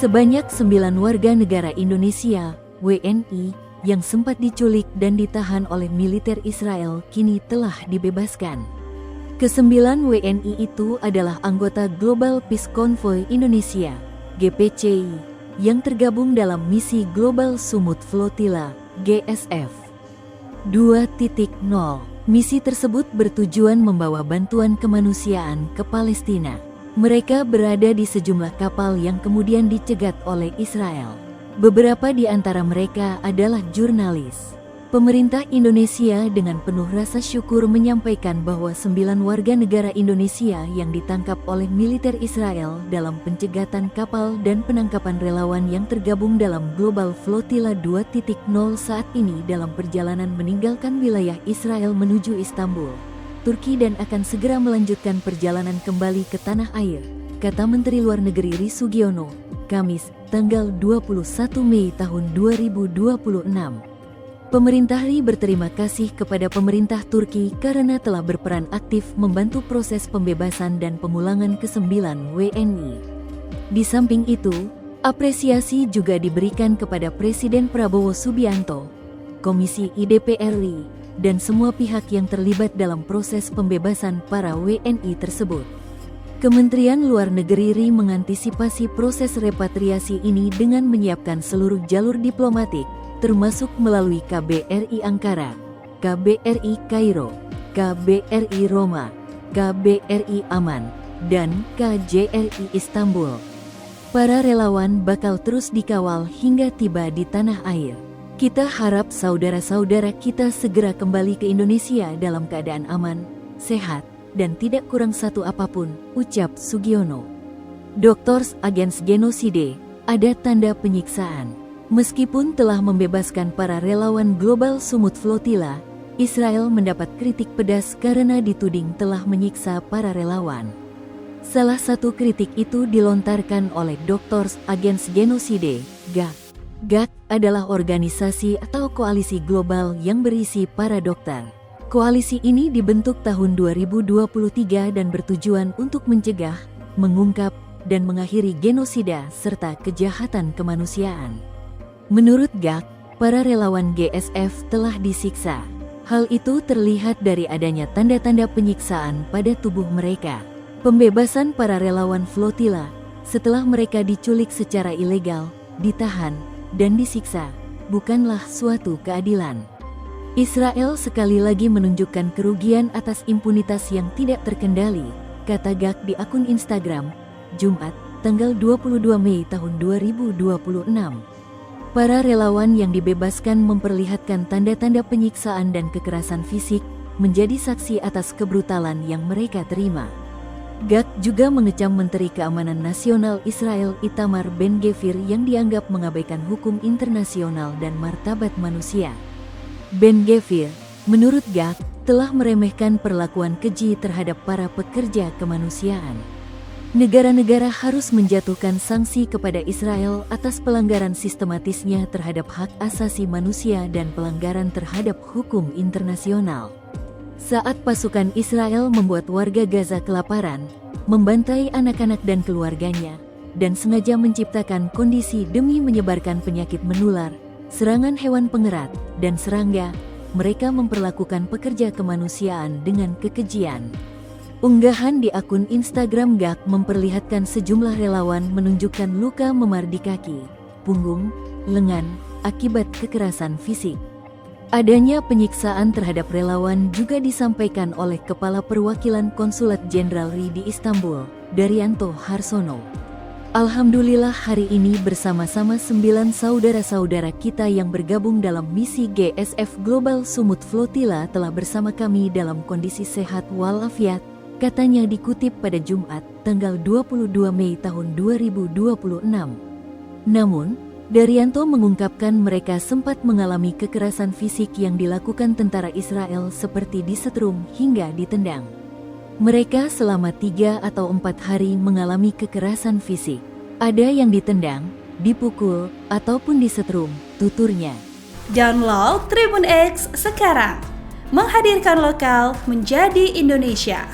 Sebanyak 9 warga negara Indonesia, WNI, yang sempat diculik dan ditahan oleh militer Israel kini telah dibebaskan. Kesembilan WNI itu adalah anggota Global Peace Convoy Indonesia, GPCI, yang tergabung dalam misi Global Sumut Flotilla, GSF 2.0. Misi tersebut bertujuan membawa bantuan kemanusiaan ke Palestina. Mereka berada di sejumlah kapal yang kemudian dicegat oleh Israel. Beberapa di antara mereka adalah jurnalis. Pemerintah Indonesia dengan penuh rasa syukur menyampaikan bahwa 9 warga negara Indonesia yang ditangkap oleh militer Israel dalam pencegatan kapal dan penangkapan relawan yang tergabung dalam Global Flotilla 2.0 saat ini dalam perjalanan meninggalkan wilayah Israel menuju Istanbul, Turki dan akan segera melanjutkan perjalanan kembali ke tanah air, kata Menteri Luar Negeri Ri Sugiono, Kamis, tanggal 21 Mei tahun 2026. Pemerintah Ri berterima kasih kepada pemerintah Turki karena telah berperan aktif membantu proses pembebasan dan pemulangan ke-9 WNI. Di samping itu, apresiasi juga diberikan kepada Presiden Prabowo Subianto, Komisi IDPR RI, dan semua pihak yang terlibat dalam proses pembebasan para WNI tersebut. Kementerian Luar Negeri RI mengantisipasi proses repatriasi ini dengan menyiapkan seluruh jalur diplomatik, termasuk melalui KBRI Ankara, KBRI Kairo, KBRI Roma, KBRI Aman, dan KJRI Istanbul. Para relawan bakal terus dikawal hingga tiba di tanah air. Kita harap saudara-saudara kita segera kembali ke Indonesia dalam keadaan aman, sehat, dan tidak kurang satu apapun, ucap Sugiono. Doctors Against Genocide, ada tanda penyiksaan. Meskipun telah membebaskan para relawan Global Sumut Flotilla, Israel mendapat kritik pedas karena dituding telah menyiksa para relawan. Salah satu kritik itu dilontarkan oleh Doctors Against Genocide, GAG. GAG adalah organisasi atau koalisi global yang berisi para dokter. Koalisi ini dibentuk tahun 2023 dan bertujuan untuk mencegah, mengungkap, dan mengakhiri genosida serta kejahatan kemanusiaan. Menurut GAG, para relawan GSF telah disiksa. Hal itu terlihat dari adanya tanda-tanda penyiksaan pada tubuh mereka. Pembebasan para relawan Flotilla setelah mereka diculik secara ilegal, ditahan, dan disiksa bukanlah suatu keadilan. Israel sekali lagi menunjukkan kerugian atas impunitas yang tidak terkendali, kata GAG di akun Instagram, Jumat, tanggal 22 Mei tahun 2026. Para relawan yang dibebaskan memperlihatkan tanda-tanda penyiksaan dan kekerasan fisik, menjadi saksi atas kebrutalan yang mereka terima. GAG juga mengecam Menteri Keamanan Nasional Israel Itamar Ben-Gvir yang dianggap mengabaikan hukum internasional dan martabat manusia. Ben-Gvir, menurut GAG, telah meremehkan perlakuan keji terhadap para pekerja kemanusiaan. Negara-negara harus menjatuhkan sanksi kepada Israel atas pelanggaran sistematisnya terhadap hak asasi manusia dan pelanggaran terhadap hukum internasional. Saat pasukan Israel membuat warga Gaza kelaparan, membantai anak-anak dan keluarganya, dan sengaja menciptakan kondisi demi menyebarkan penyakit menular, serangan hewan pengerat, dan serangga, mereka memperlakukan pekerja kemanusiaan dengan kekejian. Unggahan di akun Instagram GAG memperlihatkan sejumlah relawan menunjukkan luka memar di kaki, punggung, lengan, akibat kekerasan fisik. Adanya penyiksaan terhadap relawan juga disampaikan oleh Kepala Perwakilan Konsulat Jenderal RI di Istanbul, Daryanto Harsono. Alhamdulillah hari ini bersama-sama 9 saudara-saudara kita yang bergabung dalam misi GSF Global Sumut Flotilla telah bersama kami dalam kondisi sehat walafiat, katanya dikutip pada Jumat, tanggal 22 Mei tahun 2026. Namun, Daryanto mengungkapkan mereka sempat mengalami kekerasan fisik yang dilakukan tentara Israel seperti disetrum hingga ditendang. Mereka selama 3 atau 4 hari mengalami kekerasan fisik. Ada yang ditendang, dipukul, ataupun disetrum, tuturnya. Download Tribun X sekarang, menghadirkan lokal menjadi Indonesia.